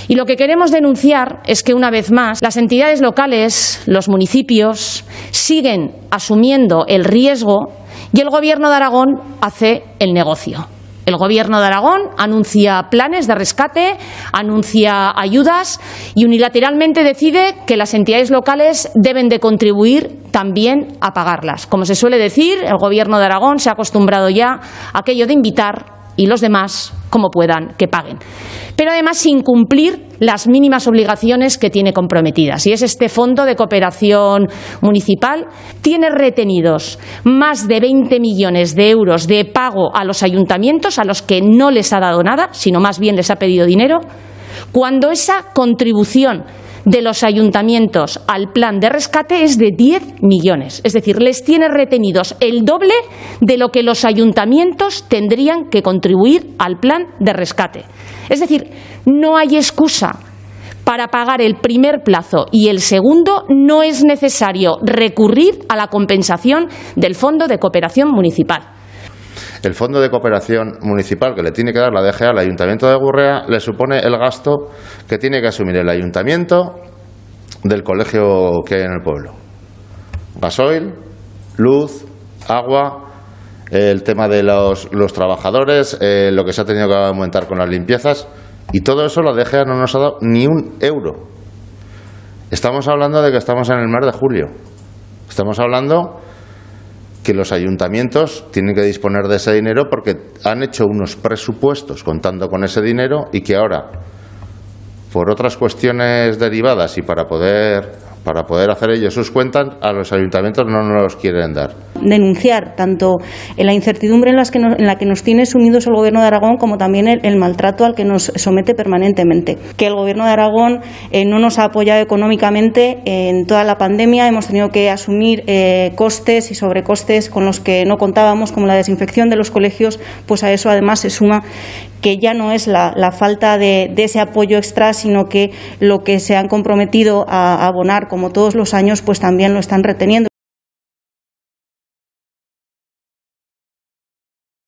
Y lo que queremos denunciar es que, una vez más, las entidades locales, los municipios, siguen asumiendo el riesgo y el Gobierno de Aragón hace el negocio. El Gobierno de Aragón anuncia planes de rescate, anuncia ayudas y unilateralmente decide que las entidades locales deben de contribuir también a pagarlas. Como se suele decir, el Gobierno de Aragón se ha acostumbrado ya a aquello de invitar y los demás, como puedan, que paguen. Pero además sin cumplir las mínimas obligaciones que tiene comprometidas. Y es este Fondo de Cooperación Municipal, tiene retenidos más de 20 millones de euros de pago a los ayuntamientos, a los que no les ha dado nada, sino más bien les ha pedido dinero, cuando esa contribución de los ayuntamientos al plan de rescate es de 10 millones. Es decir, les tiene retenidos el doble de lo que los ayuntamientos tendrían que contribuir al plan de rescate. Es decir, no hay excusa para pagar el primer plazo y el segundo. No es necesario recurrir a la compensación del Fondo de Cooperación Municipal. El Fondo de Cooperación Municipal que le tiene que dar la DGA al Ayuntamiento de Gurrea le supone el gasto que tiene que asumir el Ayuntamiento del colegio que hay en el pueblo. Gasoil, luz, agua, el tema de los trabajadores, lo que se ha tenido que aumentar con las limpiezas, y todo eso la DGA no nos ha dado ni un euro. Estamos hablando de que estamos en el mes de julio. Estamos hablando que los ayuntamientos tienen que disponer de ese dinero porque han hecho unos presupuestos contando con ese dinero y que ahora, por otras cuestiones derivadas y para poder hacer ellos sus cuentas, a los ayuntamientos no nos los quieren dar. Denunciar tanto la incertidumbre en la que nos tiene sumidos el Gobierno de Aragón, como también el maltrato al que nos somete permanentemente. Que el Gobierno de Aragón no nos ha apoyado económicamente en toda la pandemia. Hemos tenido que asumir costes y sobrecostes con los que no contábamos, como la desinfección de los colegios. Pues a eso además se suma que ya no es la falta de ese apoyo extra, sino que lo que se han comprometido a abonar, como todos los años, pues también lo están reteniendo.